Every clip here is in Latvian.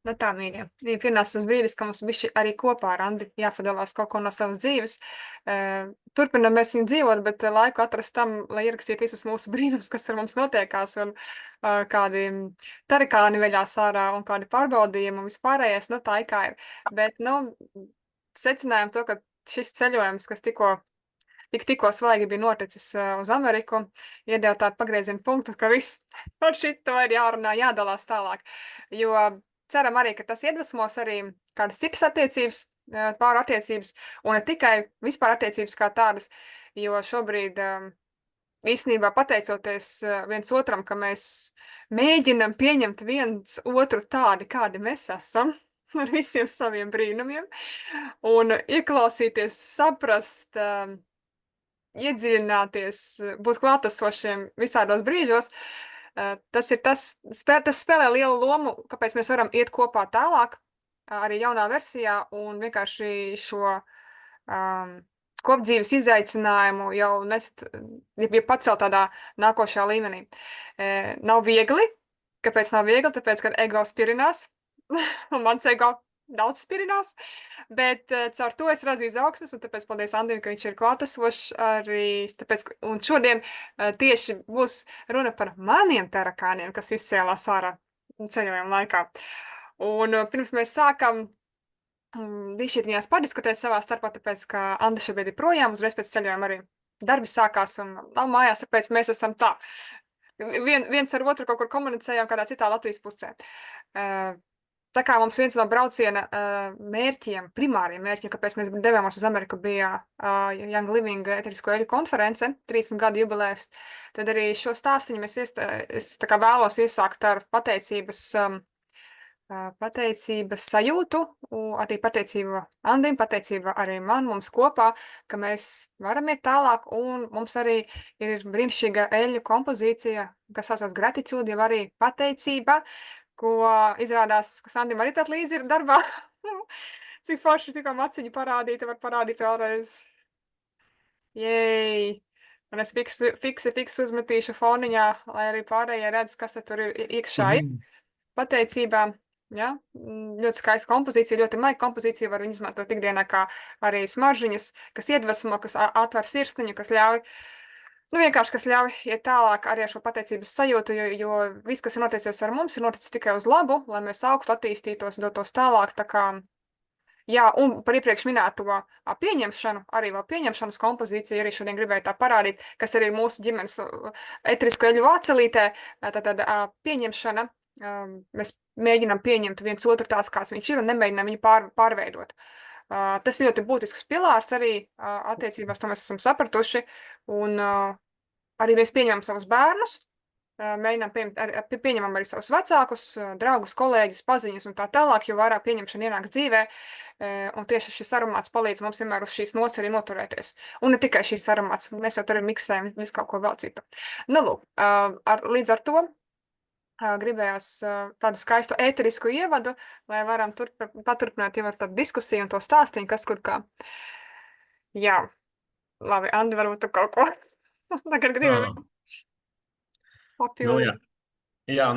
Nu tā, mīļie, ir pienācis tas brīdis, ka mums bišķi arī kopā ar Andi jāpadalās kaut ko no savas dzīves. Turpinam mēs viņu dzīvot, bet laiku atrast tam, lai ierakstītu visus mūsu brīnumus, kas ar mums notiekās, un kādi tarikāni veļās ārā, un kādi pārbaudījumi un vispārējais, nu tā kā ir. Bet, nu, secinājām to, ka šis ceļojums, kas tikko svaigi bija noticis uz Ameriku, iedēļ tādu pagriezienu punktu, ka viss par šito ir jārunā, jādalās tālāk. Jo ceram arī, ka tas iedvesmos arī kādas citas attiecības, pāru attiecības, un ne tikai vispār attiecības kā tādas, jo šobrīd īstenībā pateicoties viens otram, ka mēs mēģinam pieņemt viens otru tādi, kādi mēs esam, ar visiem saviem brīnumiem, un ieklausīties, saprast, iedziļināties, būt klātesošiem visādos brīžos, tas spēlē lielu lomu, kāpēc mēs varam iet kopā tālāk, arī jaunā versijā, un vienkārši šo kopdzīves izaicinājumu jau pacelt tādā nākošā līmenī. Nav viegli. Kāpēc nav viegli? Tāpēc, ka ego spirinās, un mans ego daudz spirinās, bet caur to es redzu izaugsmes, un tāpēc paldies Andim, ka viņš ir klātesošs arī, un šodien tieši būs runa par maniem tarakāniem, kas izcēlās ārā ceļojuma laikā. Un pirms mēs sākam bišķietiņās padiskutēt savā starpā, tāpēc, ka Anda šobrīd ir projām, uzreiz pēc ceļojuma arī darbi sākās un nav mājās, tāpēc mēs esam tā. Viens ar otru kaut kur komunicējām kādā citā Latvijas pusē. Tā kā mums viens no brauciena mērķiem, primāriem mērķiem, kāpēc mēs devāmies uz Ameriku, bija Young Living eterisko eļu konference, 30 gadu jubilējas, tad arī šo stāstu es tā kā vēlos iesākt ar pateicības sajūtu, arī pateicība Andim, pateicība arī mums kopā, ka mēs varam iet tālāk, un mums arī ir brīnišķīga eļu kompozīcija, kas saucās Gratitude, jau arī pateicība, ko izrādās, ka Andim arī tad līdzi ir darbā. Cik forši tikko maciņu parādīta, var parādīt vēlreiz. Jej! Un es fiksi uzmetīšu foniņā, lai arī pārējie redz, kas tur ir iekšā ir. Pateicībā. Ja? Ļoti skaista kompozīcija, ļoti maika kompozīcija, var viņu izmantot ikdienā kā arī smaržiņas, kas iedvesmo, kas atver sirsniņu, kas ļauj, vienkārši, kas ļauj iet tālāk arī ar šo pateicības sajūtu, jo viss, kas ir noticies ar mums, ir noticis tikai uz labu, lai mēs augtu, attīstītos, dotos tālāk, tā kā, jā, un par iepriekš minēto pieņemšanu, arī vēl pieņemšanas kompozīcija, arī šodien gribēju tā parādīt, kas arī ir mūsu ģimenes eterisko eļu vācelītē, tātad pieņemšana. Mēs mēģinām pieņemt viens otru tāds, kāds viņš ir, un nemēģinām viņu pārveidot. Tas ir ļoti būtisks pilārs arī attiecībās, to mēs esam sapratuši, un arī mēs pieņemam savus bērnus, pieņemam arī savus vecākus, draugus, kolēģus, paziņus un tā tālāk, jo vairāk pieņemšana ienāks dzīvē, un tieši šis aromāts palīdz mums vienmēr uz šīs nots arī noturēties. Un ne tikai šīs aromāts, mēs jau tur arī miksējam visu kaut ko vēl citu. Nu, lūk, līdz ar to gribējās tādu skaistu ēterisku ievadu, lai varam paturpināt jau ar tādu diskusiju un to stāstīju, kas kur kā. Jā, labi, Andi, varbūt tu kaut ko tagad gribēju papildināt. Jā,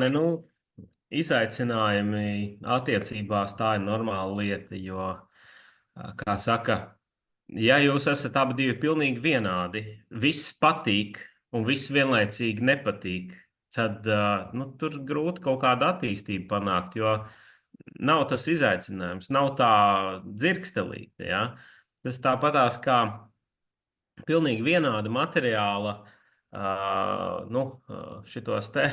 izaicinājumi attiecībās tā ir normāla lieta, jo, kā saka, ja jūs esat abi divi pilnīgi vienādi, viss patīk un viss vienlaicīgi nepatīk, tad tur grūti kaut kādu attīstību panākt, jo nav tas izaicinājums, nav tā dzirkstelīte. Ja? Tas tāpatās kā pilnīgi vienāda materiāla, šitos te,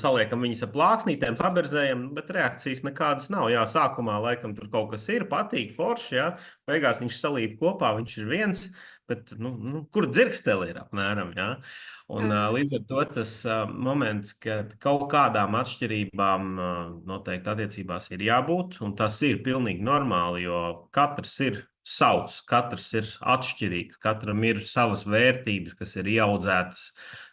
saliekam viņus ar plāksnītēm, paberzējam, bet reakcijas nekādas nav. Jā, sākumā laikam tur kaut kas ir, patīk, forši, jā, beigās viņš salīp kopā, viņš ir viens, bet, kur dzirksteli ir apmēram, jā. Un līdz ar to tas moments, kad kaut kādām atšķirībām noteikti attiecībās ir jābūt, un tas ir pilnīgi normāli, jo katrs ir savs, katrs ir atšķirīgs, katram ir savas vērtības, kas ir ieaudzētas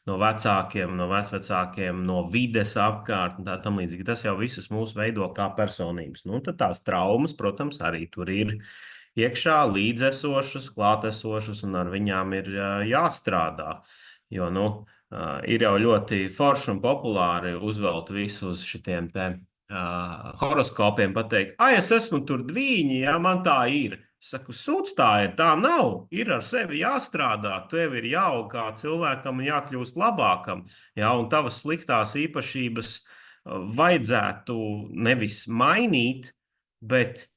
no vecākiem, no vecvecākiem, no vides apkārt, un tā tam līdzīgi. Tas jau visus mūs veido kā personības. Tad tās traumas, protams, arī tur ir iekšā līdzesošas, klātesošas, un ar viņām ir jāstrādā. Jo, ir jau ļoti forši un populāri uzvelt visu uz šitiem te horoskopiem pateikt, ah, es esmu tur dvīņi, jā, man tā ir. Es saku, sūdz tā ir, tā nav. Ir ar sevi jāstrādā, tev ir jāaug kā cilvēkam un jākļūst labākam. Jā, un tavas sliktās īpašības vajadzētu nevis mainīt, bet,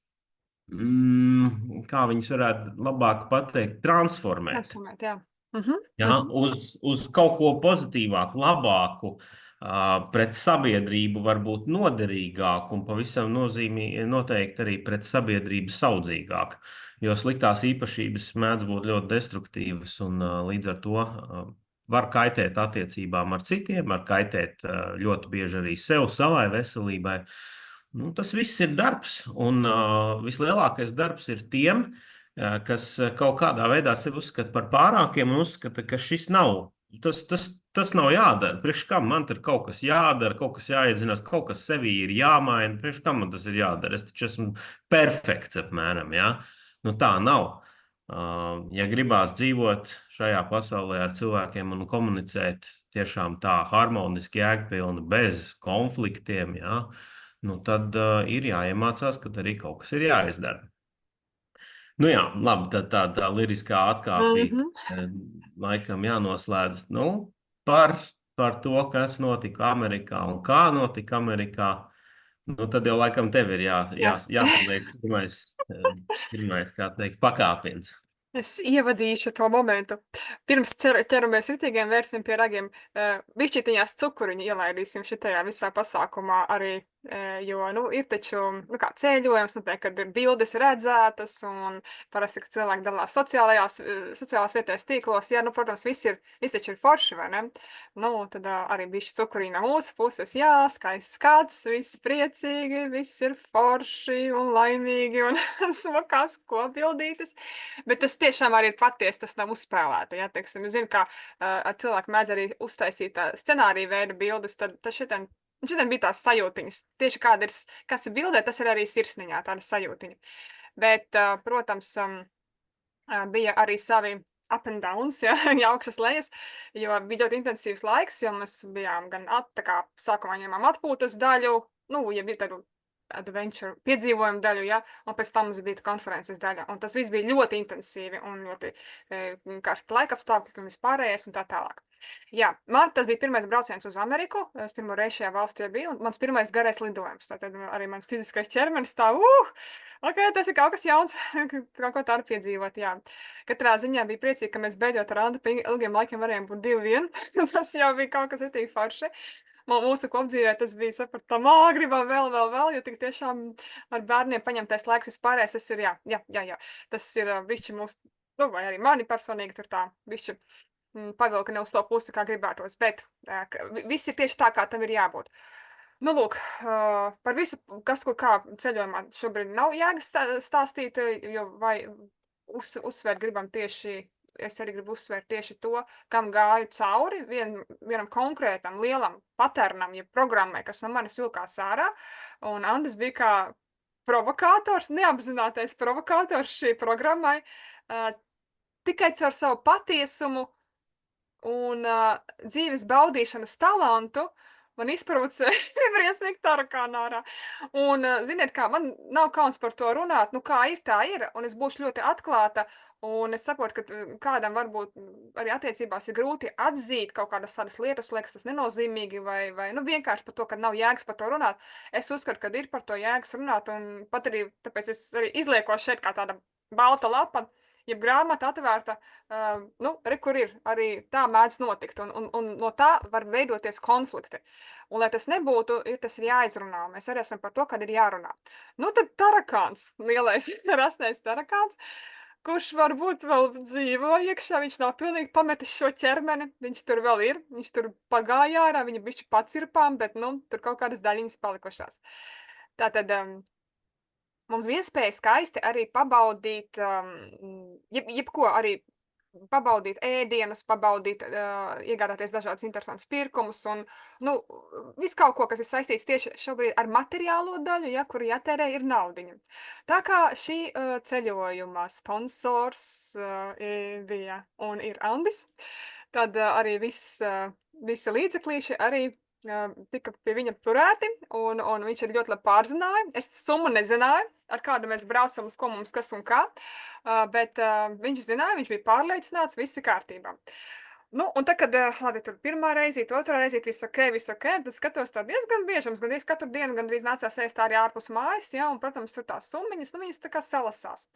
kā viņas varētu labāk pateikt, transformēt. Transformēt, jā. Mhm, Ja, uz kaut ko pozitīvāku, labāku, pret sabiedrību, varbūt noderīgāku un pavisam noteikti arī pret sabiedrību saudzīgāku. Jo sliktās īpašības mēdz būt ļoti destruktīvas un līdz ar to var kaitēt attiecībām ar citiem, var kaitēt ļoti bieži arī sev, savai veselībai. Nu, tas viss ir darbs, un vislielākais darbs ir tiem, kas kaut kādā veidā sevi uzskata par pārākiem un uzskata, ka šis nav. Tas nav jādara. Priekš kam man tur kaut kas jādara, kaut kas jāiedzinās, kaut kas sevī ir jāmaina. Priekš kam man tas ir jādara? Es taču esmu perfekts apmēram. Ja? Nu, tā nav. Ja gribās dzīvot šajā pasaulē ar cilvēkiem un komunicēt tiešām tā harmoniski, jēgpilni, bez konfliktiem, ja? Nu, tad ir jāiemācās, ka arī kaut kas ir jāizdara. Nu jā, labi, tad tā liriskā atkāpīte mhm. laikam jānoslēdz par to, kas notika Amerikā un kā notika Amerikā. Nu, tad jau laikam tev ir Jā. jāpaliek pirmais, kā teikt, pakāpiens. Es ievadīšu to momentu. Pirms ķeramies ritīgiem, vērsim pie ragiem. Bišķītiņās cukuriņu ielaidīsim šitajā visā pasākumā arī, jo, nu, ir taču, nu, kā ceļojums, nu, kad ir bildes redzētas un parasti, ka cilvēki dalās sociālās vietēs tīklos, ja, nu, protams, viss taču ir forši, vai ne? Nu, tad arī bišķi cukuriņu no mūsu puses, jā, skaists skats, viss priecīgi, viss ir forši un laimīgi un smakās kopbildītes. Bet tas tiešām arī ir patiesi, tas nav uzspēlēta. Ja, teiksim, es zinu, ka cilvēki mēdz arī uztaisīt scenāriju veida bildes, tad šitien bija tās sajūtiņas. Tieši kas ir bildē, tas ir arī sirsniņā tāda sajūtiņa. Bet, protams, bija arī savi up and downs, ja, augšas lejas, jo bija ļoti intensīvs laiks, jo mēs bijām gan tā kā sākumā ņēmām atpūtas daļu, nu, ja bija tādu adventure piedzīvojumu daļu, ja, un pēc tam mums bija konferences daļa. Un tas viss bija ļoti intensīvi un ļoti karsti laikapstākļi un vispārējais un tā tālāk. Jā, man tas bija pirmais brauciens uz Ameriku, es pirmo reizi šajā valstī biju, un mans pirmais garais lidojums. Tātad arī mans fiziskais ķermenis tā, ok, tas ir kaut kas jauns, kaut ko tādu piedzīvot, jā. Katrā ziņā bija priecīgi, ka mēs beidzot ar Andu ilgiem laikiem varējām būt 2-1, tas jau bija kaut kas itī forši. Mūsu kopdzīvē tas bija sapratam, gribam vēl, jo tik tiešām ar bērniem paņemtais laiks vispārējais, tas ir, jā, tas ir bišķi mūs, nu, vai arī mani personīgi tur tā bišķi pavilka ne uz to pusi, kā gribētos, bet viss ir tieši tā, kā tam ir jābūt. Nu, lūk, par visu, kas kur kā ceļojumā šobrīd nav jēgas stāstīt, jo vai uzsvērt gribam tieši, es arī gribu uzsvērt tieši to, kam gāju cauri, vienam konkrētam lielam paternam, ja programmai, kas no manis vilkās ārā, un Andis bija kā provokātors, neapzinātais provokātors šī programmai, tikai caur savu patiesumu un dzīves baudīšanas talantu, man izprovocēja briesmīgi tarakāna ārā. Un, ziniet kā, man nav kauns par to runāt, nu kā ir, tā ir, un es būšu ļoti atklāta, un es saprotu, ka kādam varbūt arī attiecībās ir grūti atzīt kaut kādas tādas lietas, liekas tas nenozīmīgi, vai nu vienkārši par to, ka nav jēgas par to runāt. Es uzskatu, ka ir par to jēgas runāt, un pat arī, tāpēc es arī izliekos šeit kā tāda balta lapa, jeb grāmata atvērta, nu, kur ir, arī tā mēdz notikt, un no tā var veidoties konflikti. Un, lai tas nebūtu, tas ir jāizrunā, mēs arī esam par to, kad ir jārunā. Nu, tad tarakāns, lielais rastais tarakāns, kurš varbūt vēl dzīvo iekšā, viņš nav pilnīgi pametis šo ķermeni, viņš tur vēl ir, viņš tur pagāja ārā, viņa bišķi pacirpām, bet, nu, tur kaut kādas daļiņas palikušās. Tātad, mums bija iespēja skaisti arī pabaudīt, jebko arī pabaudīt ēdienus, iegādāties dažādus interesantus pirkumus un, nu, visu kaut ko, kas ir saistīts tieši šobrīd ar materiālo daļu, ja, kuru jātērē ir naudiņa. Tā kā šī ceļojuma sponsors bija un ir Andis, tad arī visi līdzeklīši arī tika pie viņa turēti, un viņš arī ļoti labi pārzināja. Es summu nezināju, ar kādu mēs braucam, uz ko mums kas un kā, bet viņš zināja, viņš bija pārliecināts, viss ir kārtībā. Nu, un tad, kad labi, tur pirmā reizīte, otrā reizīte, viss ok, tad skatos tā diezgan bieži, mums gandrīz katru dienu gandrīz nācās ēst arī ārpus mājas, ja, un, protams, tur tās summiņas, nu, viņas tā kā salasās.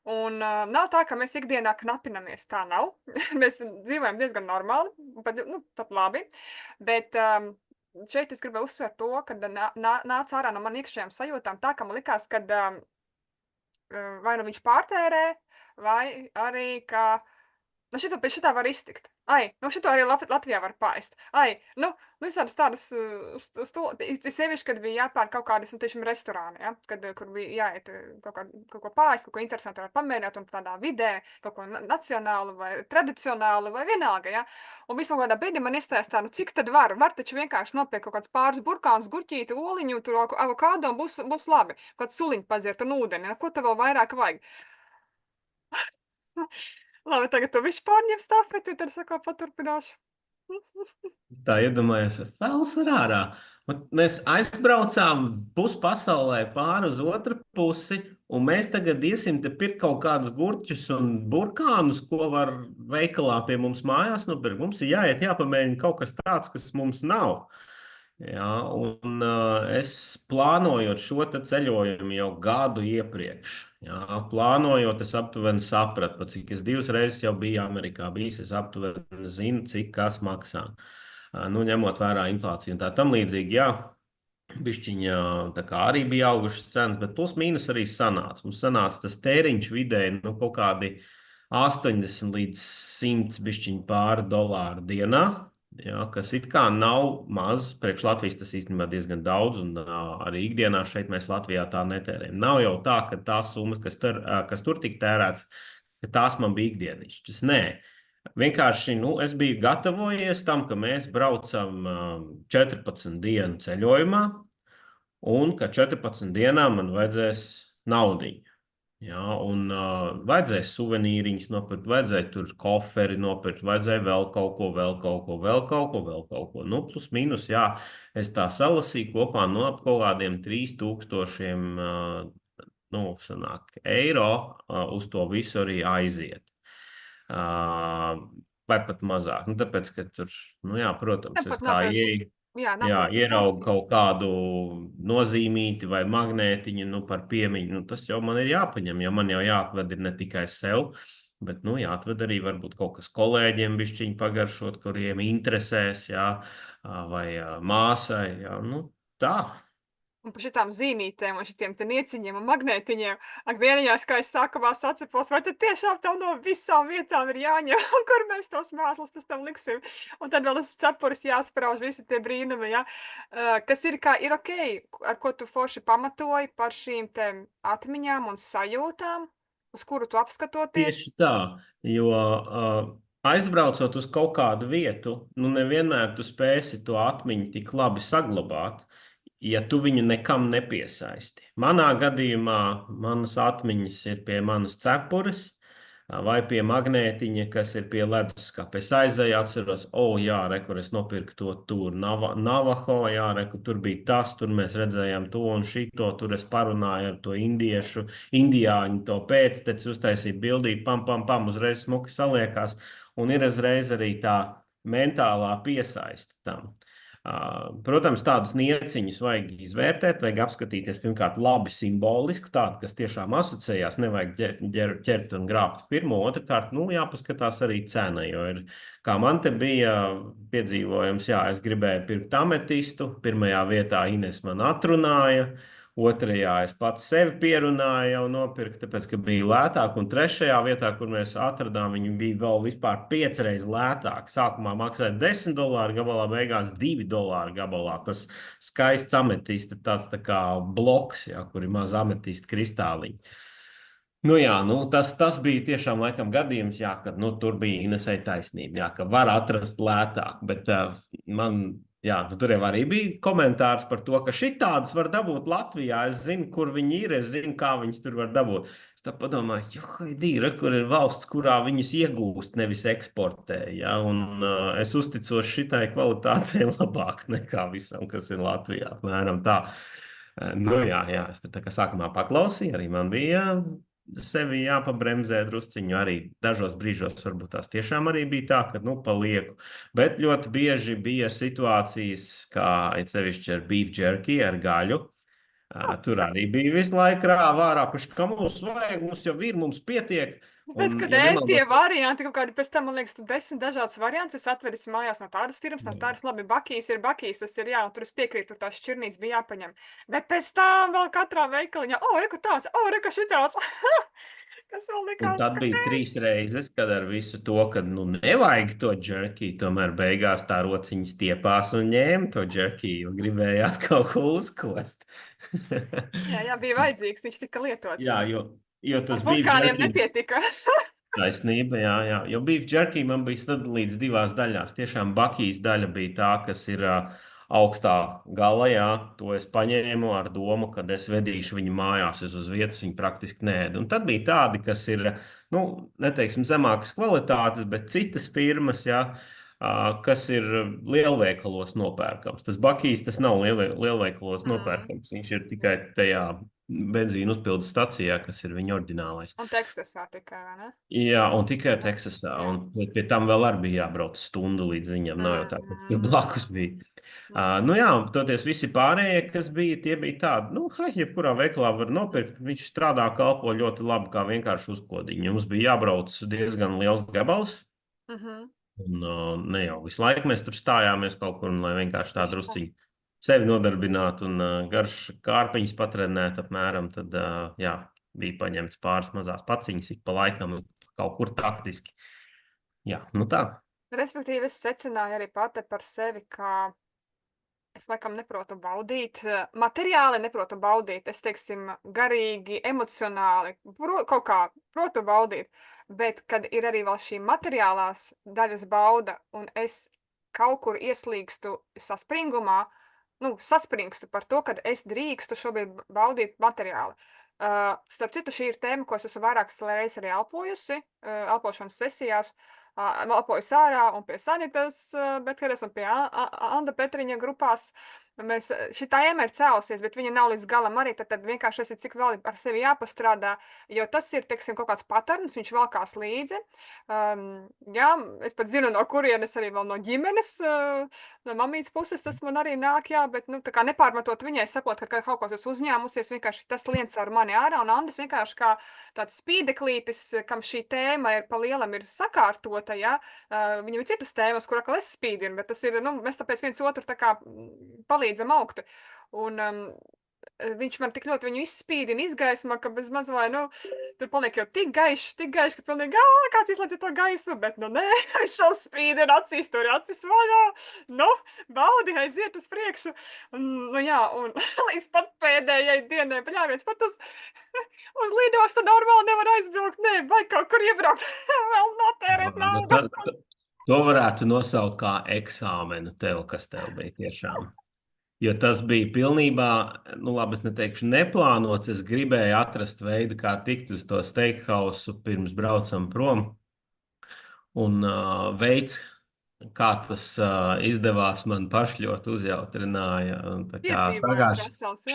Un nav tā, ka mēs ikdienā knapinamies, tā nav. Mēs dzīvojam diezgan normāli, pat labi, bet šeit es gribēju uzsvērt to, ka nāca ārā no man iekšējām sajūtām tā, ka man likās, ka vai nu viņš pārtērē, vai arī, ka nu, pēc šitā var iztikt. Ai, nu, šito arī Latvijā var paēst. Ai, nu, visādas tādas sievieši, kad bija jāpērk kaut kādas, nu, tiešām restorāni, ja? Kur bija jāiet kaut ko paēst, kaut ko interesantu var pamēģināt un tādā vidē, kaut ko nacionālu vai tradicionālu vai vienalga, ja? Un visu kādā brīdī man iestājās tā, nu, cik tad var? Var taču vienkārši nopirkt kaut kāds pāris burkāns, gurķīti, oliņu, tur avokādo un būs labi. Kaut kāds suliņu padzert un ūdeni, ja? Ko tev vēl vairāk vajag? Labi, tagad tu viņš pārņem stafeti, tad es atkal paturpināšu. Tā iedomājies, fels ir ārā. Un mēs aizbraucām puspasaulē pāri uz otru pusi, un mēs tagad iesim te pirkt kaut kādus gurķus un burkānus, ko var veikalā pie mums mājās nopirkt. Mums ir jāiet, jāpamēģina kaut kas tāds, kas mums nav. Jā, un es plānojot šo ceļojumu jau gadu iepriekš, plānojot, es aptuveni sapratu, pat cik es 2 reizes jau biju Amerikā bijis, es aptuveni zinu, cik kas maksā. Nu, ņemot vērā inflāciju un tā tam līdzīgi, jā, bišķiņa tā kā arī bija augušas cenas, bet plus mīnus arī sanāca. Mums sanāca tas tēriņš vidēji, nu, kaut kādi 80 līdz 100 bišķiņu pāri dolāru dienā. Jā, kas it kā nav maz, priekš Latvijas tas īstenībā diezgan daudz, un arī ikdienā šeit mēs Latvijā tā netērējam. Nav jau tā, ka tās summas, kas tur tika tērēts, ka tās man bija ikdienišķas. Nē, vienkārši es biju gatavojies tam, ka mēs braucam 14 dienu ceļojumā, un ka 14 dienām man vajadzēs naudiņu. Jā, un vajadzēja suvenīriņus nopirkt, vajadzēja tur koferi nopirkt, vajadzēja vēl kaut ko, vēl kaut ko, vēl kaut ko, vēl kaut ko. Nu, plus mīnus, jā, es tā salasīju kopā no ap kaut kādiem 3000 sanāk, eiro uz to visu arī aiziet. Vai pat mazāk. Nu, tāpēc, ka tur, nu jā, protams, es kā ieeju. Jā, ieraugu kaut kādu nozīmīti vai magnētiņu, nu, par piemiņu. Nu, tas jau man ir jāpaņem, jo man jau jāatved ir ne tikai sev, bet, nu, jāatved arī varbūt kaut kas kolēģiem bišķiņu pagaršot, kuriem interesēs, jā, vai māsai, jā, nu, tā. Un par šitām zīmītēm un šitiem te nieciņiem un magnētiņiem, ak, dieniņās, kā es sākumā sacepos, vai tad tiešām tev no visām vietām ir jāņem, un kur mēs tos mēslus pēc tam liksim. Un tad vēl uz cepures jāsprauž visi tie brīnumi, ja? Kas ir, kā ir ok, ar ko tu forši pamatoji par šīm te atmiņām un sajūtām, uz kuru tu apskatoties? Tieši tā, jo aizbraucot uz kaut kādu vietu, nu nevienmēr tu spēsi to atmiņu tik labi saglabāt, ja tu viņu nekam nepiesaisti. Manā gadījumā manas atmiņas ir pie manas cepures vai pie magnētiņa, kas ir pie leduskapa. Es aizēju, atceros, jā, rekur, es nopirku to tur, Navajo, jā, rekur, tur bija tas, tur mēs redzējām to un šito, tur es parunāju ar to indiāņu, to pēcteci, uztaisīju bildīt, pam, uzreiz smuki saliekās, un ir uzreiz arī tā mentālā piesaiste tam. Protams, tādus nieciņus vajag izvērtēt, vajag apskatīties pirmkārt labi simbolisku, tādu, kas tiešām asociējās, nevajag ķert un grābt pirmo, otrkārt, nu, jāpaskatās arī cena, jo ir, kā man te bija piedzīvojums, jā, es gribēju pirkt ametistu, pirmajā vietā Ines man atrunāja, otrajā es pats sevi pierunāju jau nopirkt, tāpēc, ka bija lētāk, un trešajā vietā, kur mēs atradām, viņi bija vēl vispār 5 reizes lētāk. Sākumā maksāja $10 gabalā, beigās $2 gabalā. Tas skaists ametista, tāds tā kā bloks, jā, kur ir maz ametista kristāliņi. Nu jā, tas bija tiešām laikam gadījums, jā, kad tur bija Inesei taisnība, jā, ka var atrast lētāk, bet man Jā, nu, tur jau arī bija komentārs par to, ka šitādas var dabūt Latvijā. Es zinu, kur viņi ir, es zinu, kā viņas tur var dabūt. Es tā padomāju, johaidīra, kur ir valsts, kurā viņas iegūst, nevis eksportē. Ja? Un es uzticos šitai kvalitātei labāk nekā visam, kas ir Latvijā. Apmēram tā. Nu jā, es tur tā kā sākumā paklausīju, arī man bija sevi jāpabremzē drusciņu. Arī dažos brīžos varbūt tās tiešām arī bija tā, ka, nu, palieku. Bet ļoti bieži bija situācijas, kā it sevišķi ar beef jerky, ar gaļu. Tur arī bija visu laiku rāvā ārā, ka mums vajag, mums jau ir, mums pietiek. Pēc, Un, kad ja tie nemaldos, varianti, kaut kādi pēc tam, man liekas, tu 10 dažādas variants, es atveris mājās no tādas firmas, no tādas, labi, bakīs, tas ir jā, un tur es piekrītu, tur tās šķirnītes bija jāpaņem. Bet pēc tam vēl katrā veikaliņā, reku tāds, reku šitāds, kas vēl un likās, tad ka bija 3 reizes, kad ar visu to, ka nu, nevajag to jerky, tomēr beigās tā rociņa stiepās un ņēma to jerky, jo gribējās kaut ko uzkost. jā, bija vajadzīgs, viņš tika lietots. Jā, jo Un tas beef burkāniem jerky. nepietika. Taisnība, jā. Jo beef jerky man bija sadalīts 2 daļās. Tiešām bakijas daļa bija tā, kas ir augstā galā, jā. To es paņēmu ar domu, kad es vedīšu viņu mājās, es uz vietas viņu praktiski neēdu. Un tad bija tādi, kas ir, nu, neteiksim, zemākas kvalitātes, bet citas firmas, jā, kas ir lielveikalos nopērkams. Tas bakijas, tas nav lielveikalos nopērkams. Viņš ir tikai tajā benzīna uzpildes stacijā, kas ir viņa oriģinālais. Un Teksasā tikai, vai ne? Jā, un tikai Teksasā. Un pie tam vēl arī bija jābrauc stundu līdz viņam. Nav jau tā, ka tur blakus bija. Nu jā, un toties visi pārējie, kas bija, tie bija tādi, nu, jebkurā veikalā var nopirkt. Viņš strādā, kalpo ļoti labi, kā vienkārši uzkodiņi. Mums bija jābrauc diezgan liels gabals. Un ne jau visu laiku mēs tur stājāmies kaut kur, un lai vienkārši tā drusciņi sevi nodarbinātu un garš kārpiņas patrenēt apmēram, tad, jā, bija paņemts pāris mazās paciņas ik pa laikam kaut kur taktiski. Jā, nu tā. Respektīvi, es secināju arī pati par sevi, ka es laikam neprotu baudīt, materiāli neprotu baudīt, es, teiksim, garīgi, emocionāli, kaut kā protu baudīt, bet kad ir arī vēl šī materiālās daļas bauda, un es kaut kur ieslīgstu saspringumā, nu, saspringstu par to, kad es drīkstu šobrīd baudīt materiāli. Starp citu, šī ir tēma, ko es esmu vairākas reizes arī elpojusi, elpošanas sesijās, elpoju sārā un pie Sanitas Betkeres un pie Anda Petriņa grupās. Šī tēma ir cēlusies, bet viņa nav līdz galam arī, tad vienkārši esi cik vēl ar sevi jāpastrādā, jo tas ir, teiksim, kaut kāds paterns, viņš valkās līdzi. Jā, es pat zinu, no kurienes arī vēl no ģimenes, no mamītes puses tas man arī nāk, jā, bet, nu, tā kā nepārmetot viņai, saprot, ka kaut ko esmu uzņēmusies, vienkārši tas liens ar mani ārā, un Andis vienkārši kā tāds spīdeklītis, kam šī tēma ir pa lielam ir sakārtota, jā, viņam ir citas tēmas, kur atkal es spīdinu, bet tas ir, nu, mēs tāpēc viens otru tā kā palīdzam augt. Un viņš man tik ļoti viņu izspīdina, izgaismo, ka bez maz vai, nu, tur paliek jau tik gaišs, ka pilnīgi, kāds izslēdz to gaisu, bet, nu, nē, viņš šo spīdina acīs, tur ir acis vaļā, nu, baudi, aiziet uz priekšu. Un, nu, jā, un līdz pat pēdējai dienai, paļāviens, pat uz lidostu normāli nevar aizbraukt, nē, vai kaut kur iebraukt, vēl notērēt naudu. To varētu nosaukt kā eksāmenu tev, kas tev bija tiešām. Jo tas bija pilnībā, nu labi, es neteikšu neplānots, es gribēju atrast veidu, kā tikt uz to steakhouse pirms braucam prom. Un veids, kā tas izdevās, man paši ļoti uzjautrināja. Tagad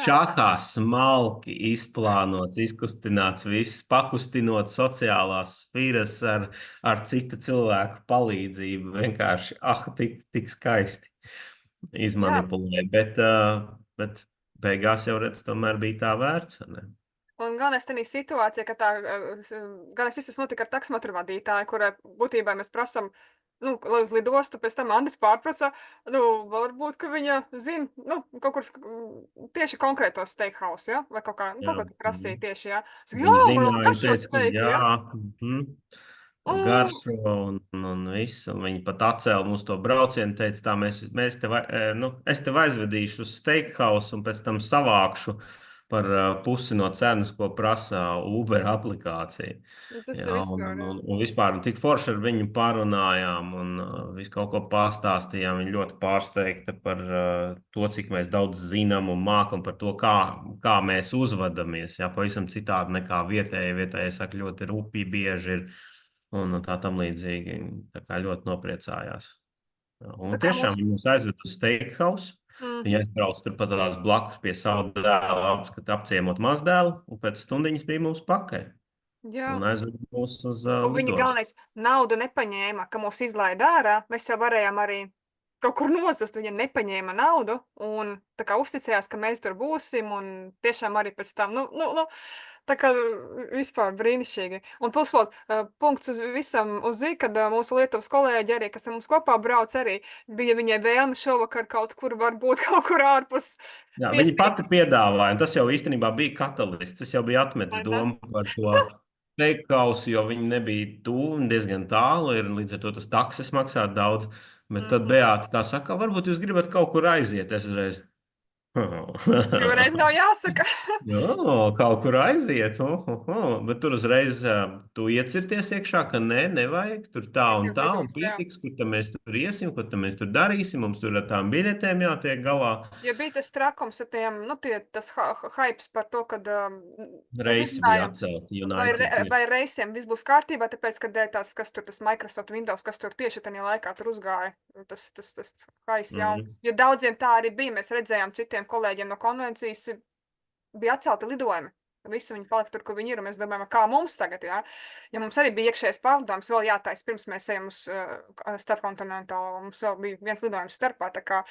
šahā smalki izplānots, izkustināts viss, pakustinot sociālās sfīras ar cita cilvēku palīdzību. Vienkārši, tik skaisti izmanipulēja. Bet beigās jau redz, tomēr bija tā vērts, vai ne? Un galvenais tādā situācijā, ka galvenais viss tas notika ar taksometru vadītāju, kurai būtībā mēs prasam, nu, lai uz lidostu, pēc tam Andis pārprasa, nu, varbūt, ka viņa zina, nu, kaut kur tieši konkrētos steakhouse, ja? Vai kaut ko prasīja tieši, jā. Viņa zināja, teica, jā. Garšo un visu. Un viņi pat atcēla mums to braucienu, teica, tā es tev aizvedīšu uz steakhouse un pēc tam savākšu par pusi no cenas, ko prasa Uber aplikācija. Nu, tas ir Jā, vispār, jā. un vispār tik forši ar viņu parunājām un visu kaut ko pastāstījām. Viņa ļoti pārsteigta par to, cik mēs daudz zinām un mākam par to, kā mēs uzvedamies. Jā, pavisam citādi nekā vietējie. Vietējie saka, ļoti rupji bieži ir un tā tam līdzīgi. Tā kā ļoti nopriecājās. Un Tā kā tiešām mums. viņi mūs aizved uz steakhouse. Viņi Mhm. aizbrauca turpat tās blakus pie savu dēlu, apciemot mazdēlu, un pēc stundiņas bija mums pakaļ. Jā. Un aizved mūs uz Un viņi lidostu. galvenais naudu nepaņēma, ka mūs izlaida ārā. Mēs jau varējām arī kaut kur nozust. Viņa nepaņēma naudu un tā kā uzticējās, ka mēs tur būsim. Un tiešām arī pēc tam, tā kā vispār brīnišķīgi. Un plus vēl punkts uz visam uz ī, kad mūsu Lietuvas kolēģi arī, kas ar mums kopā brauc, arī bija viņai vēlme šovakar kaut kur varbūt kaut kur ārpus Jā, viņi pati viesnīcas. piedāvāja, un tas jau īstenībā bija katalists. Es jau biju atmetis Vai ne? domu par to steakhausu, jo viņi nebija tuvu un diezgan tālu, ir līdz ar to tas takses maksā daudz. Bet tad Mhm. Beāta tā saka, varbūt jūs gribat kaut kur aiziet. Es uzreiz. Divreiz nav jāsaka. Jā, kaut kur aiziet, bet tur uzreiz tu iecirties iekšā, ka nē, nevajag tur tā un Vienkārši tā, un lidost, jā. pietiks, kur tad mēs tur iesim, ko tad mēs tur darīsim, mums tur ar tām biļetēm jātiek galā. Ja bija tas trakums ar tiem, tas haips par to, kad mēs Reisi bija nezinājām, atcelti, vai, United. vai reisiem viss būs kārtībā, tāpēc, ka tās, kas tur tas Microsoft Windows, kas tur tieši tajā laikā tur uzgāja, tas haips jau. Mm. Jo daudziem tā arī bija, mēs redzējām citiem kolēģiem no konvencijas, bija atcelti lidojumi. Visi viņi palika tur, kur viņi ir, un mēs domājam, kā mums tagad, jā. Ja mums arī bija iekšējais pārlidojums, vēl jātais, pirms mēs ejam uz starpkontinentālo, mums vēl bija viens lidojums starpā, tā kā,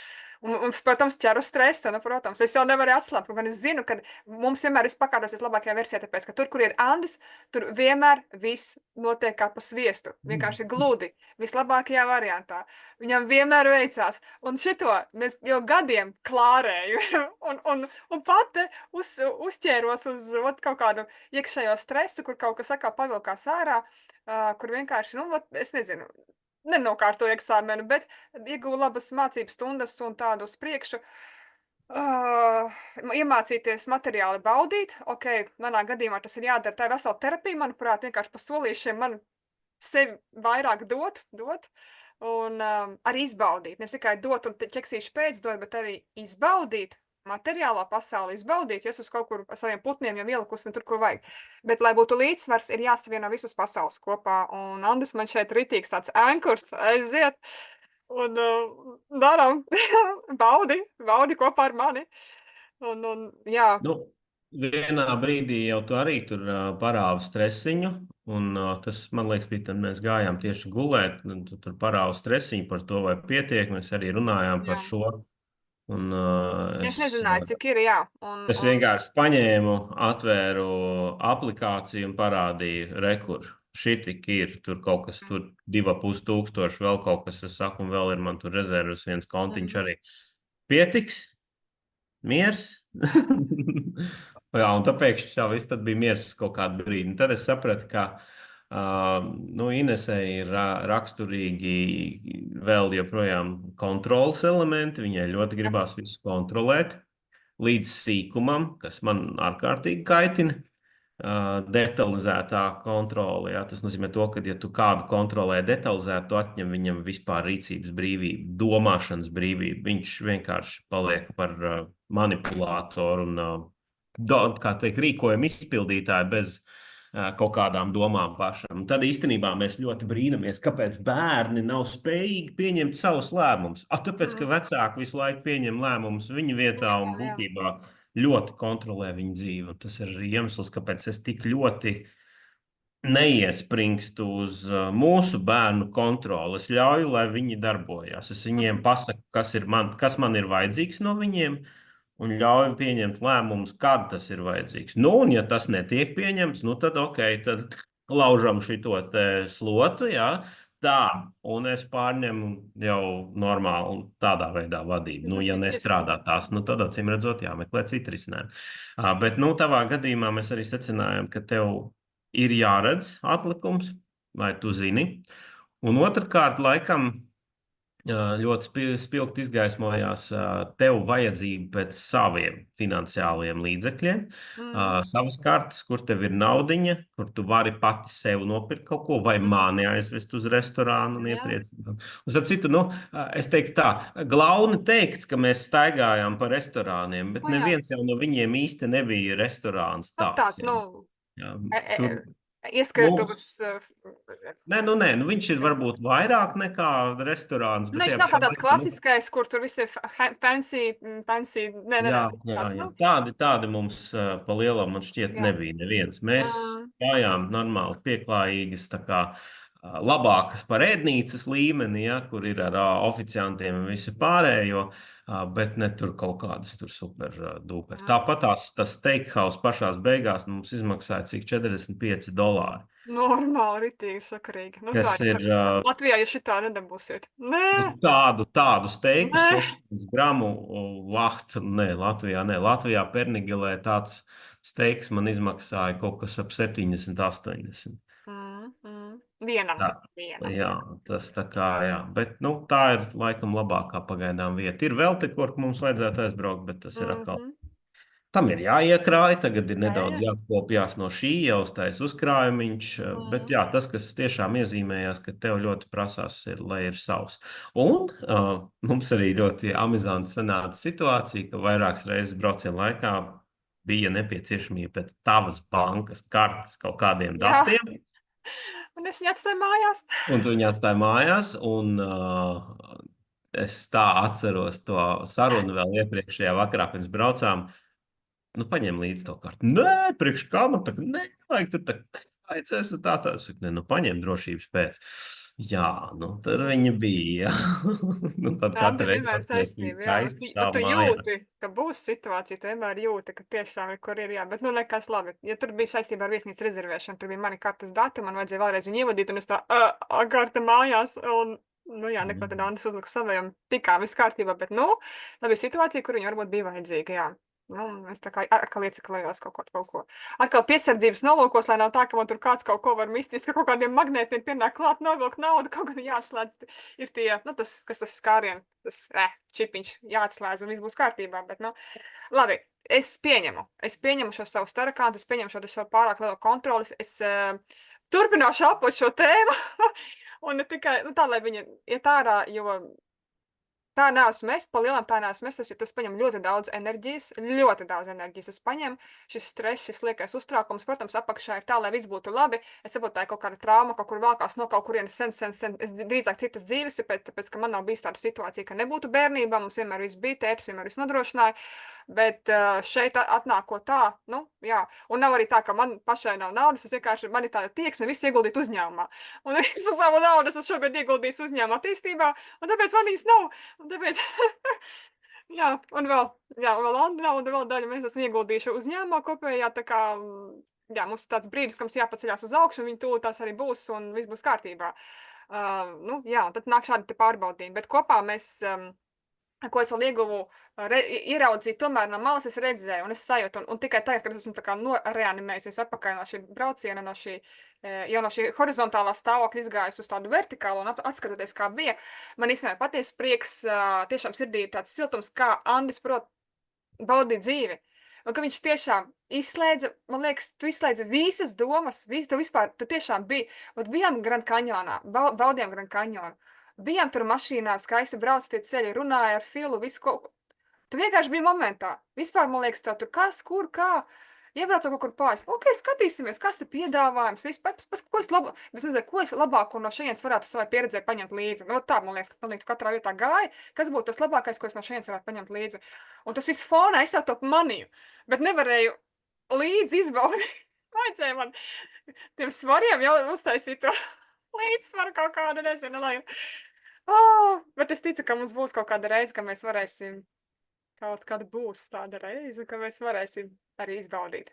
un mums, protams, ķeru stresa, nu, protams, es jau nevarēju atslābt, man es zinu, ka mums vienmēr viss pakārtosies labākajā versijā, tāpēc, ka tur, kur ir Andis, tur vienmēr viss notiek kā pa sviestu, vienkārši gludi, vislabākajā variantā. Viņam vienmēr veicās, un šito mēs jau gadiem klārēju, un pati uzķēros uz kaut kādu iekšējo stresu, kur kaut kas atkal pavilkās ārā, kur vienkārši, es nezinu, nenokārtoju eksāmenu, bet ieguvu labas mācību stundas un tādu uz priekšu. Iemācīties materiāli baudīt. Ok, manā gadījumā tas ir jādara. Tā ir vesela terapija, manuprāt, vienkārši pa solīšiem man sevi vairāk dot. Un arī izbaudīt. Nevis tikai dot un ķeksīšu pēc dot, bet arī izbaudīt materiālā pasauli, izbaudīt, ja es uz kaut kur ar saviem putniem jau ielikusi, tur, kur vajag. Bet, lai būtu līdzsvars, ir jāsavieno visus pasaules kopā. Un Andis man šeit ritīgs tāds ankurs, aiziet un darām, baudi kopā ar mani. Jā. Nu, vienā brīdī jau tu arī tur parāvi stresiņu, un tas, man liekas, bija tad mēs gājām tieši gulēt, un tu tur parāvi stresiņu par to, vai pietiek, mēs arī runājām par Jā. šo. Un, Es nezināju, cik ir, jā. es vienkārši paņēmu, atvēru aplikāciju un parādīju rekuru. Šī tik ir, tur kaut kas, tur 2,5 tūkstoši, vēl kaut kas, es saku, un vēl ir man tur rezervas viens kontiņš arī. Pietiks? Miers? Jā, un tāpēc jau viss tad bija miers uz kaut kādu brīdi. Un tad es sapratu, ka Inesē ir raksturīgi vēl joprojām kontrolas elementi. Viņai ļoti gribās visu kontrolēt līdz sīkumam, kas man ārkārtīgi kaitina. Detalizētā kontrole. Ja? Tas nozīmē, ka, ja tu kādu kontrolē detalizēti, tu atņem viņam vispār rīcības brīvību, domāšanas brīvību. Viņš vienkārši paliek par manipulātoru un kā teikt, rīkojumu izpildītāju bez kaut kādām domām pašam. Un tad īstenībā mēs ļoti brīnamies, kāpēc bērni nav spējīgi pieņemt savus lēmumus. Tāpēc, ka vecāki visu laiku pieņem lēmumus viņu vietā un būtībā ļoti kontrolē viņu dzīvi. Un tas ir iemesls, kāpēc es tik ļoti neiespringstu uz mūsu bērnu kontroli. Es ļauju, lai viņi darbojas. Es viņiem pasaku, kas man ir vajadzīgs no viņiem, un ļauj pieņemt lēmumus, kad tas ir vajadzīgs. Nu, un ja tas netiek pieņemts, nu tad ok, tad laužam šito te slotu, jā, tā, un es pārņemu jau normāli tādā veidā vadību. Nu, ja nestrādā tās, nu tad acīm redzot jāmeklē citi risinājumi. Bet, nu, tavā gadījumā mēs arī secinājām, ka tev ir jāredz atlikums, lai tu zini. Un otrkārt, laikam, ļoti spilgti izgaismojās tev vajadzība pēc saviem finansiāliem līdzekļiem, Mm, savas kartes, kur tev ir naudiņa, kur tu vari pati sev nopirkt kaut ko, vai mm, mani aizvest uz restorānu un jā. iepriecināt. Un, starp citu, nu, es teiktu tā, glauni teikts, ka mēs staigājām pa restorāniem, bet Nu, jā. neviens jau no viņiem īsti nebija restorāns Nu, tāds. tāds, Jā. nu, Jā, e, tur ieskrētuvas. mums. Nē, nu viņš ir varbūt vairāk nekā restorāns, Nu, bet viņš tajā nav pašā tāds laikā, nu, klasiskais, kur tur viss ir fancy, fancy. Nē, jā, tas ir jā, tāds, jā. nu, Tādi mums pa lielam man šķiet jā. nebija neviens. Mēs Mm, gājām normāli pieklājīgas, tā kā labākas par ēdnīcas līmeni, ja, kur ir ar oficiantiem un visu pārējo, bet ne tur kaut kādas tur super duper. mm. Tāpat tas steakhouse pašās beigās mums izmaksāja cik $45. Normāli, ritīgi sakarīgi. Nu, tā Kas jau ir ir. Latvijā jūs šitā nedabūsiet. Nē, nu, tādu steiku, nē. 600 gramu vahtu. Nē, Latvijā, nē, Latvijā Pernigilē tāds steiks man izmaksāja kaut kas ap 70, 80. Mm, mm. Vienam. Tā, Vienam. jā, tas tā kā, jā. Bet, nu, tā ir laikam labākā pagaidām vieta. Ir vēl te, kur mums vajadzētu aizbraukt, bet tas ir atkal. Mhm. Tam ir jāiekrāj, tagad ir Jā, jā, nedaudz jā. jāatkopjas no šī, jāuztais uzkrājumiņš. Bet Mhm. jā, tas, kas tiešām iezīmējās, ka tev ļoti prasās, ir, lai ir savs. Un mums arī ļoti amizanti sanāca situācija, ka vairākas reizes brauciena laikā bija nepieciešamība pēc tavas bankas kartes kaut kādiem Jā. datiem. Un es viņu atstāju mājās. Un tu viņu atstāji mājās, un es tā atceros to sarunu vēl iepriekšējā vakarā, pirms braucām. Nu, paņem līdzi to kartu. Nē, priekš kā man tā, nevajag tur tā, nevajadzēs tā, tā. Es saku, nē, nu, paņem drošības pēc. Jā, nu, tur viņa bija. Nu, tad Tā katru bija reizi vienmēr atceros, viņa taisnība, jā. skaisti Bet stāv tu mājās. jūti, ka būs situācija, tu vienmēr jūti, ka tiešām ir, kur ir, jā. Bet, nu, nekas labi. Ja tur bija saistībā ar viesnīcas rezervēšanu, tur bija mani kartas dati, man vajadzēja vēlreiz viņu ievadīt, un es tā, karta mājās, un, nu, jā, neko tad Andris uzlika savajam, tikā viss kārtībā, bet, nu, tā bija situācija, kur viņa varbūt bija vajadzīga, jā. Nu, es tā kā atkal ieciklējos kaut ko. Atkal piesardzības nolūkos, lai nav tā, ka man tur kāds kaut ko var mistis, ka kaut kādiem magnētiem pienāk klāt, novilkt naudu, kaut gan jāatslēdz. Ir tie, nu, tas skārien, čipiņš jāatslēdz un viss būs kārtībā, bet, nu, labi, es pieņemu šo savu starakāntu, es pieņemu šo savu pārāk lielo kontroli, es turpināšu apot šo tēmu, un ne tikai, nu, tā, lai viņa iet ārā, jo tā neesmu es, pa lielam tā neesmu es, tas paņem ļoti daudz enerģijas, tas paņem, šis stress, šis liekais uztraukums, protams, apakšā ir tā, lai viss būtu labi, es saprotu, tā ir kaut kāda trauma, kaut kur valkās no kaut kurienes sen, es drīzāk citas dzīves, tāpēc, ka man nav bijis tāda situācija, ka nebūtu bērnībā, mums vienmēr viss bija, tētis vienmēr viss nodrošināja, bet šeit atnākot tā, nu, jā, un nav arī tā, ka man pašai nav naudas, es vienkārši, man ir tāda tieksme visu ieguldīt uzņēmumā, un visu savu naudu es šobrīd ieguldījis uzņēmuma attīstībā, un tāpēc man viņas nav. Un tāpēc, jā, un vēl nauda, vēl daļu mēs esam ieguldījuši uzņēmumā kopējā, tā kā, jā, mums ir tāds brīdis, ka mums jāpaceļās uz augšu, un viņi tūlīt tās arī būs, un viss būs kārtībā. Nu, jā, un tad nāk šādi te pārbaudījumi, bet kopā mēs, ko es vēl ieguvu, ieraudzīju, tomēr no malas es redzēju, un es sajūtu, un tikai tagad, kad es esmu tā kā reanimējusies atpakaļ no šī brauciena, jau no šī horizontālā stāvokļa izgājus uz tādu vertikālu un atskatoties, kā bija, man īstenībā patiesi prieks, tiešām sirdī tāds siltums, kā Andris prot baudīt dzīvi. Un ka viņš tiešām izslēdza, man liekas, tu izslēdzi visas domas, tu tiešām biji, bijām Grand Kanjonā, baudījām Grand Kanjonu. Bijām tur mašīnā, skaisti brauc tie ceļi, runāja ar Filu, visu kaut ko. Tu vienkārši biji momentā. Vispār, man liekas, tev tur kas, kur, kā. Iebraucot kaut kur pāris. Ok, skatīsimies, kas te piedāvājums. Ko es labāko no šejienes varētu savai pieredzē paņemt līdzi. Nu, tā, man liekas, ka pilnīgi katrā vietā gāja. Kas būtu tas labākais, ko es no šejienes varētu paņemt līdzi? Un tas viss fonā, es jau to manīju, bet nevarēju līdzi izbaudīt. Vajadzēja man tiem svariem jau uztaisīt to līdzsvaru kaut kādu, nezinu, lai... bet es ticu, ka mums būs kaut kāda reize, ka mēs varēsim, kaut kāda būs tāda reize, ka mēs varēsim arī izbaudīt.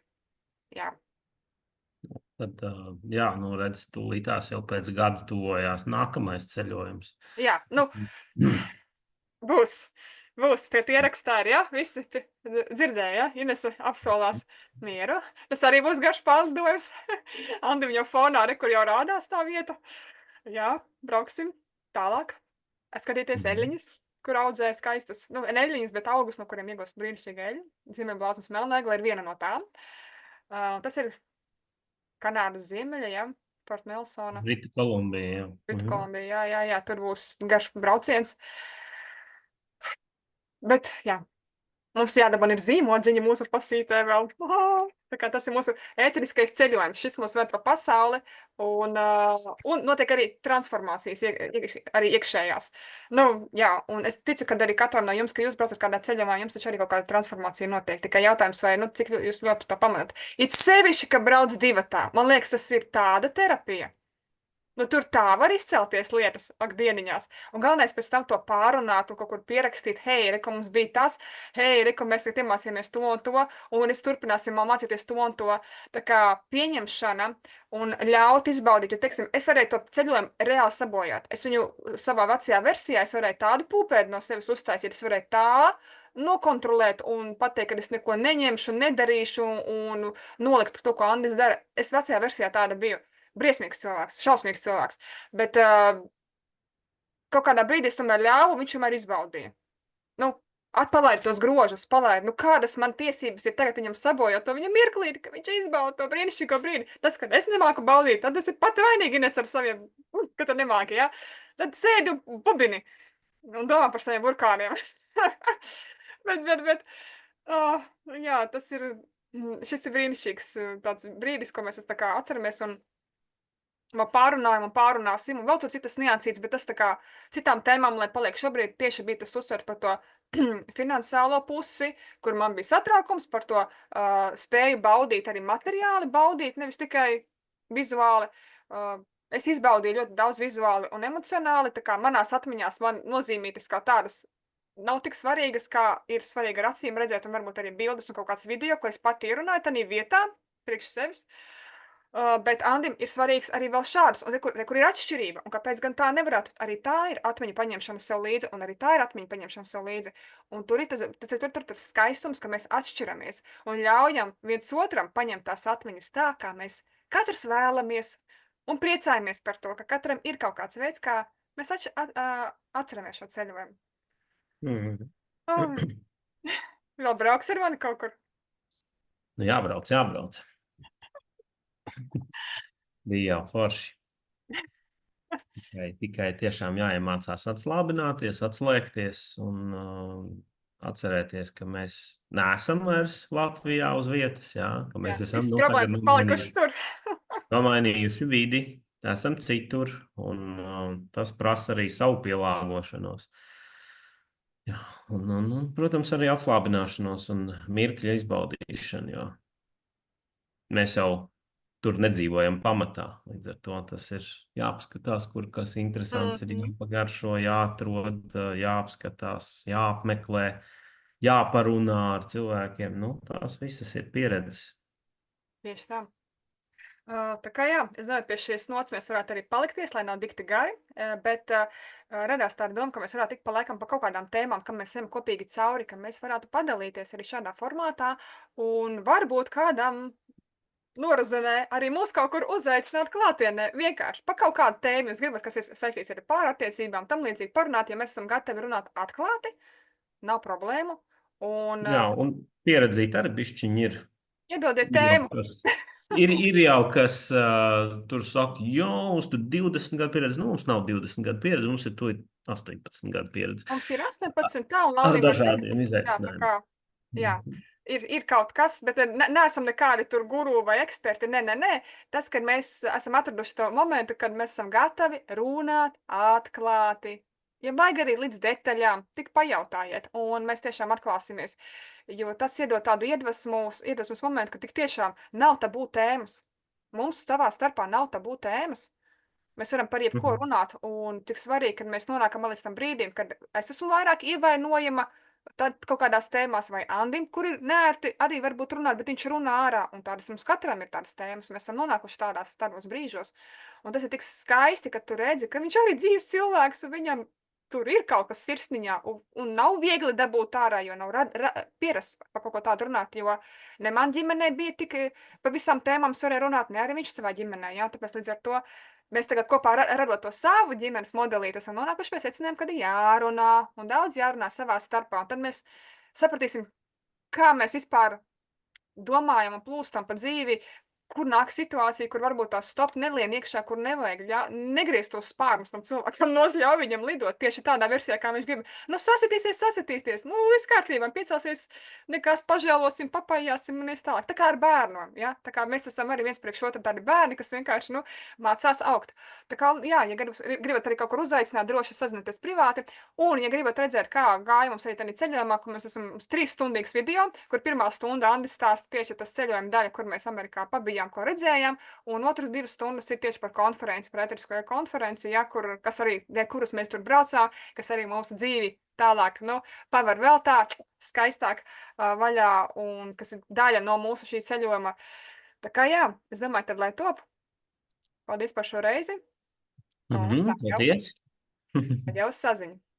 Jā. Tad, jā, nu redz, tūlītās jau pēc gada tuvojās nākamais ceļojums. Jā, nu, būs. Tie ierakstā ir, ja? Visi dzirdēja, ja? Inese apsolās mieru. Tas arī būs garš pārlidojums. Andim jau fonā, kur jau rādās tā vieta. Jā, brauksim tālāk. Skatīties Mhm. eļļiņas, kur audzē skaistas, nu, ne eļļiņas, bet augus, no kuriem iegūst brīnišķīga eļļa. Ziemeļblāzmas melnēgle ir viena no tām. Tas ir Kanādas ziemeļa, ja, Port Nelsona, Britu Kolumbija, jā. Mhm. Britkolumbija, jā, tur būs garš brauciens. Bet, jā, mums jādabana ir zīmodziņa mūsu pasītē vēl. Tā kā tas ir mūsu ēteriskais ceļojums. Šis mūs ved pa pasauli un notiek arī transformācijas, arī iekšējās. Nu, jā, un es ticu, ka arī katram no jums, ka jūs braucat kādā ceļojumā, jums taču arī kaut kāda transformācija notiek. Tikai jautājums, vai, nu, cik jūs ļoti to pamanat. It sevišķi, ka brauc divatā. Man liekas, tas ir tāda terapija. Nu, tur tā var izcelties lietas, ak, dieniņās. Un galvenais pēc tam to pārunāt un kaut kur pierakstīt, hei, reko, mums bija tas, hei, reko, mēs tagad iemācījāmies to, un es turpināsim mācīties to un to. Tā kā pieņemšana un ļaut izbaudīt, jo, teiksim, es varēju to ceļojumu reāli sabojāt. Es viņu savā vecajā versijā, es varēju tādu pūpēdu no sevis uztaisīt, es varēju tā nokontrolēt un pateikt, ka es neko neņemšu, nedarīšu un nolikt to, ko Andis dara. Es vecajā versijā tāda biju. Briesmīgs cilvēks, šausmīgs cilvēks. Bet kaut kādā brīdī es tomēr ļāvu, viņš tomēr izbaudīja. Nu, atpalaid tos grožus, palaid. Nu, kādas man tiesības ir tagad viņam sabojot to viņa mirklīti, ka viņš izbauda to brīnišķīgo brīdi. Tas, kad es nemāku baudīt, tad es ir pati vainīgi, Ines, ar saviem, ka tu nemāki, ja? Tad sēdi un pubini un domā par saviem burkāniem. bet, jā, tas ir, šis ir brīnišķīgs tāds brīdis, ko mēs tā kā atceramies un pārunājam un pārunāsim, un vēl tur citas niansītas, bet tas tā kā citām tēmām, lai paliek šobrīd, tieši bija tas uzsvers par to finansiālo pusi, kur man bija satraukums par to spēju baudīt, arī materiāli baudīt, nevis tikai vizuāli. Es izbaudīju ļoti daudz vizuāli un emocionāli, tā kā manās atmiņās man nozīmītas kā tādas nav tik svarīgas, kā ir svarīgi ar acīm redzēt, un varbūt arī bildes un kaut kāds video, ko es pati ierunāju, tādā vietā, priekš sevis. Bet Andim ir svarīgs arī vēl šāds, un kur ir atšķirība, un kāpēc gan tā nevarētu, arī tā ir atmiņu paņemšana sev līdzi, un arī tā ir atmiņu paņemšana sev līdzi, un tur ir tas skaistums, ka mēs atšķiramies, un ļaujam viens otram paņemt tās atmiņas tā, kā mēs katrs vēlamies, un priecājamies par to, ka katram ir kaut kāds veids, kā mēs atceramies šo ceļojumu. Mhm. Vēl brauks ar mani kaut kur? Nu, jābrauc. Bija jau forši. Tikai tiešām jāiemācās atslābināties, atslēgties un atcerēties, ka mēs neesam vairs Latvijā uz vietas, jā, ka mēs esam Visas problēmas ir palikušas tur. nomainījuši vidi, esam citur, un tas prasa arī savu pielāgošanos. Jā, un, protams, arī atslābināšanos un mirkļa izbaudīšanu, jo mēs jau tur nedzīvojam pamatā. Līdz ar to tas ir jāpaskatās, kur kas interesants ir jāpagaršo, jāatrod, jāapskatās, jāapmeklē, jāparunā ar cilvēkiem. Nu, tās visas ir pieredzes. Tieši tā. Tā kā jā, es domāju, pie šīs nots mēs varētu arī palikties, lai nav dikti gari, bet radās tāda doma, ka mēs varētu tikt pa laikam pa kaut kādām tēmām, kam mēs ejam kopīgi cauri, ka mēs varētu padalīties arī šādā formātā, un varbūt kādam norazonē arī mūs kaut kur uzaicināt klātienē, vienkārši pa kaut kādu tēmu, jūs gribat, kas ir saistīts ar pārattiecībām, tam līdzīgi parunāt, ja mēs esam gatavi runāt atklāti, nav problēmu, un Jā, un pieredzīt arī bišķiņi ir. iedodiet tēmu. Ir jau kas tur saka, jo, mums tur 20 gadu pieredze, nu, mums nav 20 gadu pieredze, mums ir 18 gadu pieredze. Mums ir 18, tā, un Ar Launija dažādiem izaicinājumiem. Jā, ir kaut kas, bet neesam nekādi tur guru vai eksperti, nē. Tas, kad mēs esam atraduši to momentu, kad mēs esam gatavi runāt atklāti. Ja vajag arī līdz detaļām, tik pajautājiet, un mēs tiešām atklāsimies. Jo tas iedod tādu iedvesmas momentu, ka tik tiešām nav tabū tēmas. Mums savā starpā nav tabū tēmas. Mēs varam par jebko runāt, un cik svarīgi, kad mēs nonākam līdz tam brīdim, kad es esmu vairāk ievainojama, tad kaut kādās tēmās vai Andim, kur ir nērti arī varbūt runāt, bet viņš runā ārā, un tādas mums katram ir tādas tēmas, mēs esam nonākuši tādos brīžos, un tas ir tik skaisti, ka tu redzi, ka viņš arī dzīves cilvēks, un viņam tur ir kaut kas sirsniņā, un nav viegli dabūt ārā, jo nav pierast par kaut ko tādu runāt, jo ne man ģimenē bija tik par visām tēmām varēja runāt, ne arī viņš savā ģimenē, jā, tāpēc līdz ar to mēs tagad kopā radot to savu ģimenes modelīti, esam nonākuši pie secinājuma, ka ir jārunā un daudz jārunā savā starpā. Un tad mēs sapratīsim, kā mēs vispār domājam un plūstam pa dzīvi, kur nāk situācija, kur varbūt tā stop nelien iekšā, kur nevajag negriezt tos spārnus tam cilvēkam, ļauj viņam lidot tieši tādā versijā, kā viņš grib. Nu, sasitīsies, nu, viss kārtībā, piecelsies, nekas pažēlosim, papajāsim un ies tālāk. Tā kā ar bērniem, ja? Tā kā mēs esam arī viens priekš otru tādi bērni, kas vienkārši, nu, mācās augt. Tā kā, jā, ja gribat arī kaut kur uzaicināt, droši sazinieties privāti, un, ja gribat redzēt, kā gāja mums arī tādā ceļojumā, kur mēs esam 3-stundīgs video, kur pirmā stunda Andis stāsta tieši tas ceļojuma daļa, kur mēs Amerikā pabijām, ko redzējām, un otras 2 stundas ir tieši par konferenci, par ēterisko konferenci, ja, kas arī, kurus mēs tur braucām, kas arī mūsu dzīvi tālāk, nu, paver vēl tā skaistāk vaļā, un kas ir daļa no mūsu šī ceļojuma. Tā kā jā, es domāju, tad lai top. Paldies par šo reizi. Un tā jau, Paldies! tad jau uz saziņu.